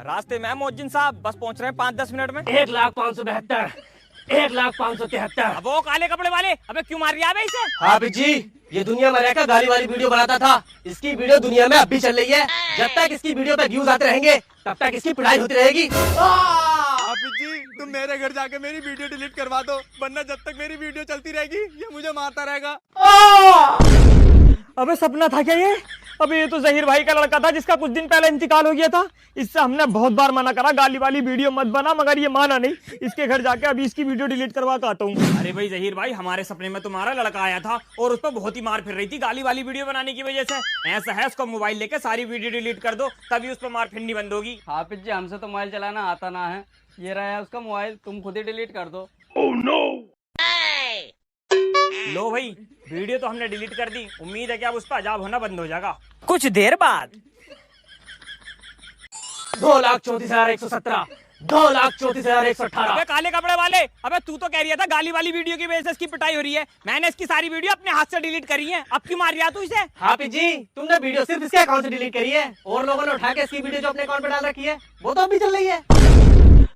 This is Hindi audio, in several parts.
रास्ते में है मोहज्जिन साहब, बस पहुंच रहे हैं 5-10 मिनट में। 1,572, 1,573। अब वो काले कपड़े वाले, अबे क्यों मार रही है इसे? हाफिज जी, ये दुनिया में रहकर गाली वाली वीडियो बनाता था। इसकी वीडियो दुनिया में अब भी चल रही है। जब तक इसकी वीडियो पे व्यूज आते रहेंगे तब तक इसकी पिटाई होती रहेगी। हाफिज जी, तुम मेरे घर जाके मेरी वीडियो डिलीट करवा दो, वरना जब तक मेरी वीडियो चलती रहेगी ये मुझे मारता रहेगा। अबे सपना था क्या ये? अबे ये तो जहीर भाई का लड़का था जिसका कुछ दिन पहले इंतकाल हो गया था। इससे हमने बहुत बार मना करा गाली वाली वीडियो मत बना, मगर ये माना नहीं। इसके घर जाके अभी इसकी वीडियो डिलीट करवा के आता हूँ। अरे भाई जहीर भाई, हमारे सपने में तुम्हारा लड़का आया था और उस पर बहुत ही मार फिर रही थी गाली वाली वीडियो बनाने की वजह से। ऐसा है, उसको मोबाइल लेके सारी वीडियो डिलीट कर दो, तभी उस पर मार फिरनी बंद होगी। हाफिज जी, हमसे तो मोबाइल चलाना आता ना है। ये रहा है उसका मोबाइल, तुम खुद ही डिलीट कर दो। लो भाई, वीडियो तो हमने डिलीट कर दी। उम्मीद है कि अब उस पर अजाब होना बंद हो जाएगा। कुछ देर बाद 2,34,117, 2,34,118। अबे काले कपड़े वाले, अबे तू तो कह रही था गाली वाली वीडियो की वजह से इसकी पिटाई हो रही है। मैंने इसकी सारी वीडियो अपने हाथ से डिलीट करी है, अब क्यों मार रहा तू इसे? हाफिज जी, तुमने वीडियो सिर्फ इसके अकाउंट से डिलीट करी है, और लोगों ने उठा के इसकी वीडियो जो अपने अकाउंट पे डाल रखी है वो तो अभी चल रही है।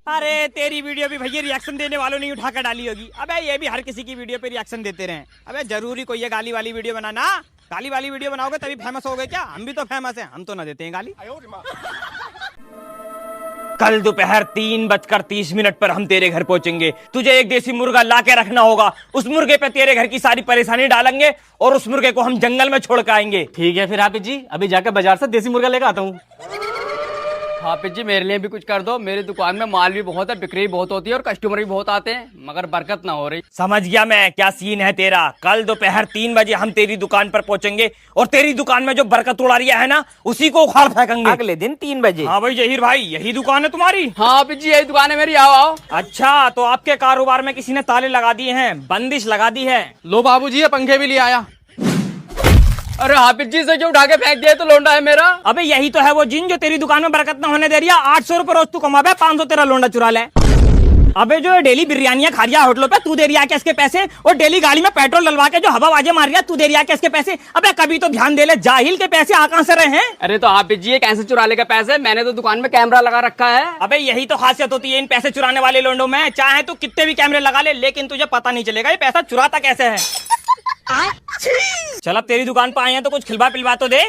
अरे तेरी वीडियो भी भैया रिएक्शन देने वालों ने उठा कर डाली होगी। अबे ये भी हर किसी की वीडियो पे रिएक्शन देते रहे। अबे जरूरी कोई है गाली वाली वीडियो बनाना? गाली वाली वीडियो बनाओगे तभी फेमस होगे क्या? हम भी तो फेमस हैं, हम तो ना देते हैं गाली। कल दोपहर 3:30 पर हम तेरे घर पहुंचेंगे। तुझे एक देसी मुर्गा ला के रखना होगा। उस मुर्गे पे तेरे घर की सारी परेशानी डालेंगे और उस मुर्गे को हम जंगल में छोड़ के आएंगे। ठीक है फिर हाफिज जी, अभी जाकर बाजार से देसी मुर्गा लेकर आता हूँ। हाफिज जी, मेरे लिए भी कुछ कर दो। मेरी दुकान में माल भी बहुत है, बिक्री बहुत होती है और कस्टमर भी बहुत आते हैं, मगर बरकत ना हो रही। समझ गया मैं क्या सीन है तेरा। कल दोपहर 3 बजे हम तेरी दुकान पर पहुंचेंगे और तेरी दुकान में जो बरकत उड़ा रही है ना, उसी को उखाड़ फेंकेंगे अगले दिन 3 बजे। हाँ भाई जहीर भाई, यही दुकान है तुम्हारी? हाँ हाफिज जी, यही दुकान है मेरी, आओ आओ। अच्छा, तो आपके कारोबार में किसी ने ताले लगा दिए हैं, बंदिश लगा दी है। लो बाबूजी, ये पंखे भी ले आया। अरे हाफिज जी, से जो उठा के फेंक दिया तो लोंडा है मेरा। अबे यही तो है वो जिन जो तेरी दुकान में बरकत न होने दे रही है। 800 रुपए रोज तू कमावे, 500 तेरा लोंडा चुरा ले। अबे जो डेली बिरयानियां खा रही है होटलों पे, तू दे रही है क्या इसके पैसे? और डेली गाड़ी में पेट्रोल डलवा के जो हवाबाजी मार रही है, तू दे रही है क्या इसके पैसे? अबे कभी तो ध्यान दे ले, जाहिल के पैसे आ कहां से रहे हैं? अरे तो हाफिज जी, ये कैसे चुरा लेगा पैसे? मैंने तो दुकान में कैमरा लगा रखा है। अबे यही तो खासियत होती है इन पैसे चुराने वाले लोंडों में। चाहे तू कितने भी कैमरे लगा ले, लेकिन तुझे पता नहीं चलेगा ये पैसा चुराता कैसे है। चल अब तेरी दुकान पर आए हैं तो कुछ खिलवा पिलवा तो दे।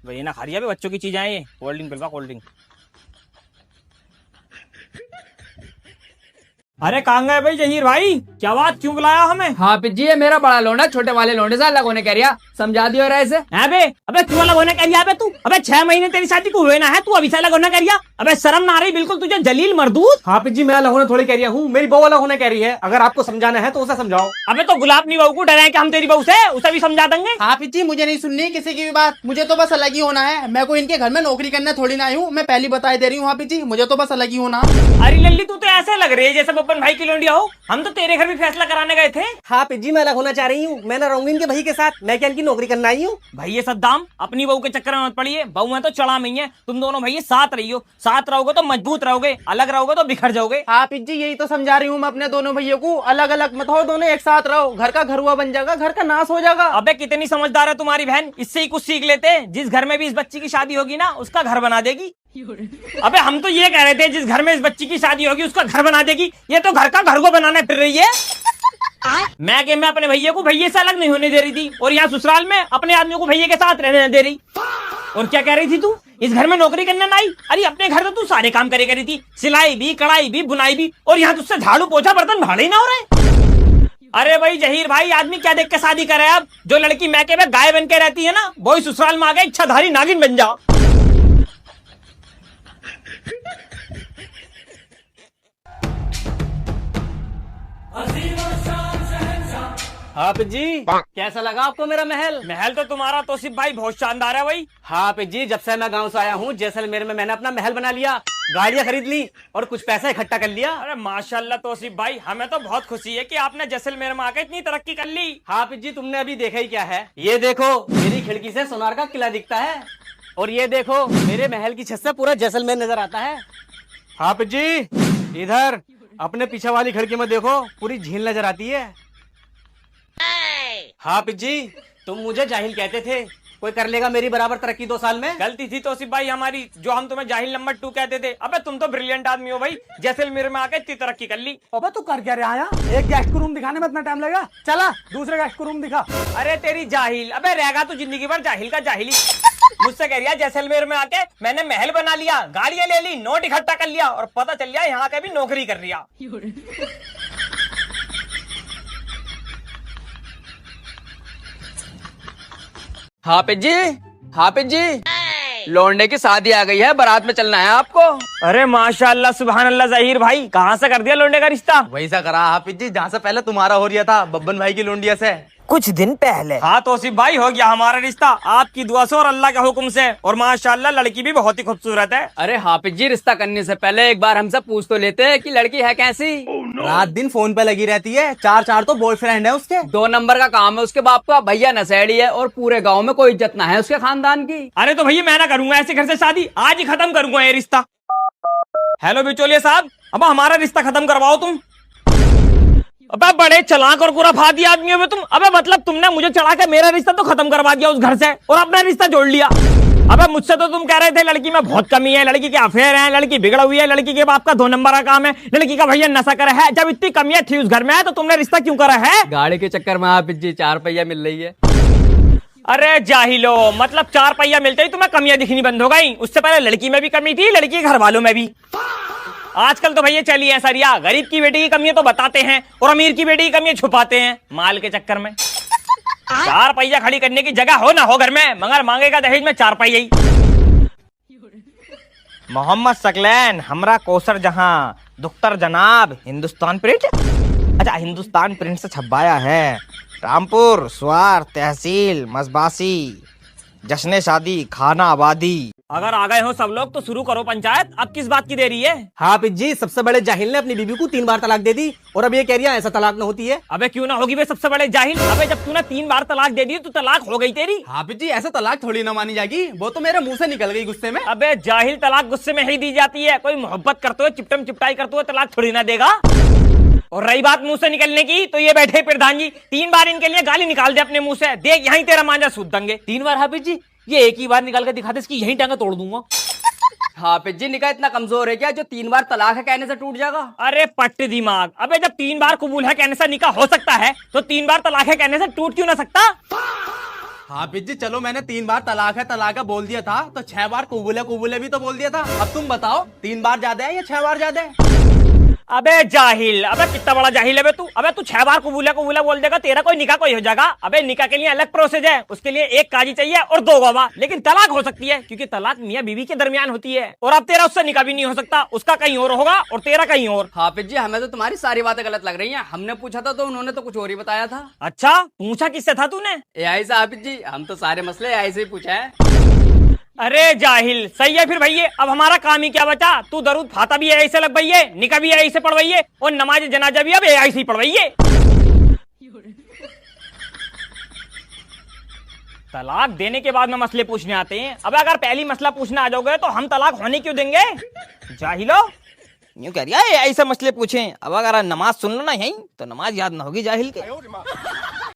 वही ना खा रही है बच्चों की चीजें ये। कोल्ड ड्रिंक पिलवा, कोल्ड ड्रिंक। अरे कहाँ गए भाई जहीर भाई? क्या बात, क्यों बुलाया हमें? हाफिज जी, ये मेरा बड़ा लोंडा छोटे वाले लोंडे से अलग होने कह रहा, समझा दियो ऐसे। अबे क्यों अलग होने कह रही है तू? अबे 6 महीने तेरी शादी को हुए ना है, तू अभी से अलग होने कह रही है? अबे शर्म ना आ रही बिल्कुल तुझे, जलील मर्दूद। हाफिज जी, मैं अलग होने थोड़ी कह रही हूँ, मेरी बहू अलग होने कह रही है। अगर आपको समझाना है तो उसे समझाओ। अबे तो गुलाब नी बहू को डराए कि हम तेरी बहू से, उसे भी समझा देंगे। हाफिज जी, मुझे नहीं सुननी किसी की भी बात, मुझे तो बस अलग ही होना है। मैं कोई इनके घर में नौकरी करने थोड़ी ना आई हूँ, मैं पहली बता दे रही हूँ हाफिज जी, मुझे तो बस अलग ही होना। अरे लल्ली, तू तो ऐसे लग रही है जैसे बब्बन भाई की लोंडिया हो। हम तो तेरे घर भी फैसला कराने गए थे। हाफिज जी, मैं अलग होना चाह रही हूँ। मैं ना रहूंगी इनके भाई के साथ, मैं क्या इनकी नौकरी करना आई हूँ? भैया सद्दाम, अपनी बहू के चक्कर में मत पड़िए। बहू है तो चढ़ा में है। तुम दोनों भैया साथ रहियो, साथ रहोगे तो मजबूत रहोगे, अलग रहोगे तो बिखर जाओगे। हाफिज जी, यही तो समझा रही हूँ मैं अपने दोनों भैया को, अलग अलग मत हो, दोनों एक साथ रहो। घर का घरुआ बन जाएगा, घर का नाश हो जाएगा। अबे कितनी समझदार है तुम्हारी बहन, इससे ही कुछ सीख लेते। जिस घर में भी इस बच्ची की शादी होगी ना, उसका घर बना देगी। अबे हम तो ये कह रहे थे जिस घर में इस बच्ची की शादी होगी उसका घर बना देगी। ये तो घर का घर को बनाने फिर रही है। मैं अपने भैया को भैया से अलग नहीं होने दे रही थी, और यहाँ ससुराल में अपने आदमी को भैया के साथ रहने दे रही। और क्या कह रही थी तू? इस घर में नौकरी करने ना आई? अरे अपने घर में तू सारे काम करे करी थी, सिलाई भी, कढ़ाई भी, बुनाई भी, और यहाँ तुझसे झाड़ू पोछा बर्तन भाड़े ना हो रहे। अरे भाई जहीर भाई, आदमी क्या देख के शादी करे? अब जो लड़की मैके में गाय बन के रहती है ना, वही ससुराल में आ गए इच्छाधारी नागिन बन जाओ। हाफिज जी, कैसा लगा आपको मेरा महल? महल तो तुम्हारा तौसीफ भाई बहुत शानदार है भाई। हाफिज जी, जब से मैं गांव से आया हूँ जैसलमेर में, मैंने अपना महल बना लिया, गाड़ियाँ खरीद ली और कुछ पैसा इकट्ठा कर लिया। अरे माशाल्लाह तौसीफ भाई, हमें तो बहुत खुशी है कि आपने जैसलमेर में आकर इतनी तरक्की कर ली। हाफिज जी, तुमने अभी देखा ही क्या है? ये देखो, मेरी खिड़की से सोनार का किला दिखता है, और ये देखो मेरे महल की छत से पूरा जैसलमेर नजर आता है। हाफिज जी, इधर अपने पीछे वाली खिड़की में देखो, पूरी झील नजर आती है। हाफिज जी, तुम मुझे जाहिल कहते थे, कोई कर लेगा मेरी बराबर तरक्की 2 साल में? गलती थी तौसीफ भाई हमारी, जो हम तुम्हें जाहिल नंबर 2 कहते थे। अबे तुम तो ब्रिलियंट आदमी हो भाई, जैसलमेर में आके इतनी तरक्की कर ली। अबे तू कर क्या रहा है? एक गेस्ट को रूम दिखाने में इतना टाइम लगेगा? चला दूसरे गेस्ट को रूम दिखा। अरे तेरी जाहिल, अबे रहेगा तू जिंदगी भर जाहिल का जाहिल ही। मुझसे कह रही जैसलमेर में आके मैंने महल बना लिया, गाड़ियां ले ली, नोट इकट्ठा कर लिया, और पता चल गया यहाँ का भी नौकरी कर लिया। हाफिज जी, हाफिज जी, लौंडे की शादी आ गई है, बारात में चलना है आपको। अरे माशाअल्लाह सुभान अल्लाह जहीर भाई, कहाँ से कर दिया लौंडे का रिश्ता? वही सा करा हाफिज जी जहाँ से पहले तुम्हारा हो रहा था, बब्बन भाई की लुंडिया से। कुछ दिन पहले। हाँ तौसीफ भाई, हो गया हमारा रिश्ता आपकी दुआ से और अल्लाह के हुक्म से, और माशाअल्लाह लड़की भी बहुत ही खूबसूरत है। अरे हाफिज जी, रिश्ता करने से पहले एक बार हमसे पूछ तो लेते कि लड़की है कैसी। रात दिन फोन पे लगी रहती है, 4 तो बॉयफ्रेंड है उसके। 2 नंबर का काम है उसके बाप का, भैया नशेड़ी है और पूरे गांव में कोई इज्जत ना है उसके खानदान की। अरे तो भैया मैं ना करूंगा ऐसे घर से शादी, आज ही खत्म करूंगा ये रिश्ता। हेलो बिचौलिया साहब, अब हमारा रिश्ता खत्म करवाओ तुम। अबे बड़े चलाक और खुराफाती आदमी हो तुम। अबे मतलब तुमने मुझे चढ़ा के मेरा रिश्ता तो खत्म करवा दिया उस घर से, और अपना रिश्ता जोड़ लिया। अबे मुझसे तो तुम कह रहे थे लड़की में बहुत कमी है, लड़की के अफेयर है, लड़की बिगड़ हुई है, लड़की के बाप का 2 नंबर का काम है, लड़की का भैया नशा कर है। जब इतनी कमियां थी उस घर में तो तुमने रिश्ता क्यों करा है? गाड़ी के चक्कर में हाफिज जी 4 पहिया मिल रही है। अरे जाहिलो, मतलब 4 पहिया मिलते ही तुम्हें कमियां दिखनी बंद हो गई? उससे पहले लड़की में भी कमी थी, लड़की के घर वालों में भी। आजकल तो भैया चलिए सरिया, गरीब की बेटी की कमियां तो बताते हैं और अमीर की बेटी की कमियां छुपाते हैं माल के चक्कर में। 4 पहिया खड़ी करने की जगह हो ना हो घर में, मगर मांगेगा दहेज में 4 पहिया ही। मोहम्मद सकलैन, हमरा कोसर जहां, दुख्तर जनाब, हिंदुस्तान प्रिंट। अच्छा हिंदुस्तान प्रिंट से छपवाया है। रामपुर, स्वार, तहसील, मसबासी, जश्न शादी, खाना आबादी। अगर आ गए हो सब लोग तो शुरू करो पंचायत, अब किस बात की देरी है? हाफिज जी, सबसे बड़े जाहिल ने अपनी बीबी को 3 बार तलाक दे दी, और अब ये कह रही है ऐसा तलाक न होती है। अबे क्यों ना होगी बे सबसे बड़े जाहिल? अबे जब तूने 3 बार तलाक दे दी तो तलाक हो गई तेरी। हाफिज जी, ऐसा तलाक थोड़ी ना मानी जाएगी, वो तो मेरे मुंह से निकल गई गुस्से में। अबे जाहिल, तलाक गुस्से में ही दी जाती है, कोई मोहब्बत करते हुए चिपटम चिपटाई करते हुए तलाक थोड़ी ना देगा। और रही बात मुंह से निकलने की, तो ये बैठे प्रधान जी 3 बार इनके लिए गाली निकाल दे अपने मुंह से, देख यहीं तेरा मांझा सूद देंगे। 3 बार हाफिज जी? ये एक ही बार निकाल के दिखा दे, इसकी यही टांगा तोड़ दूंगा। हाफिज जी, निकाह इतना कमजोर है क्या जो 3 बार तलाक है कहने से टूट जाएगा? अरे पट्ट दिमाग, अबे जब 3 बार कबूल है कहने से निकाह हो सकता है, तो 3 बार तलाक है कहने से टूट क्यों ना सकता? हाफिज जी, चलो मैंने 3 बार तलाक है बोल दिया था, तो 6 बार कबूल है भी तो बोल दिया था। अब तुम बताओ 3 बार ज्यादा है या 6 बार ज्यादा है? अबे जाहिल, अबे कितना बड़ा जाहिल है बे तू। अबे तू 6 बार कबूला बोल देगा, तेरा कोई निकाह कोई हो जाएगा? अबे निकाह के लिए अलग प्रोसेस है, उसके लिए 1 काजी चाहिए और 2 गवाह। लेकिन तलाक हो सकती है, क्योंकि तलाक मियां बीवी के दरमियान होती है, और अब तेरा उससे निकाह भी नहीं हो सकता, उसका कहीं और होगा और तेरा कहीं और। हाफिज जी, हमें तो तुम्हारी सारी बातें गलत लग रही हैं। हमने पूछा था तो उन्होंने तो कुछ और ही बताया था। अच्छा, पूछा किससे था तूने? एआई से हाफिज जी, हम तो सारे मसले एआई से ही पूछा है। अरे जाहिल, सही है फिर भैया, अब हमारा काम ही क्या बचा? तू दरूद फाता भी एआई से लगवाइए, निकाह भी एआई से पढ़वाइए, और नमाज जनाजा भी अब एआई से ही पढ़वाइए। तलाक देने के बाद में मसले पूछने आते हैं। अब अगर पहली मसला पूछने आ जाओगे तो हम तलाक होने क्यों देंगे? जाहिलो, यूं कह रही है एआई से मसले पूछें। अब अगर नमाज सुन लो ना यहीं, तो नमाज याद ना होगी जाहिल के।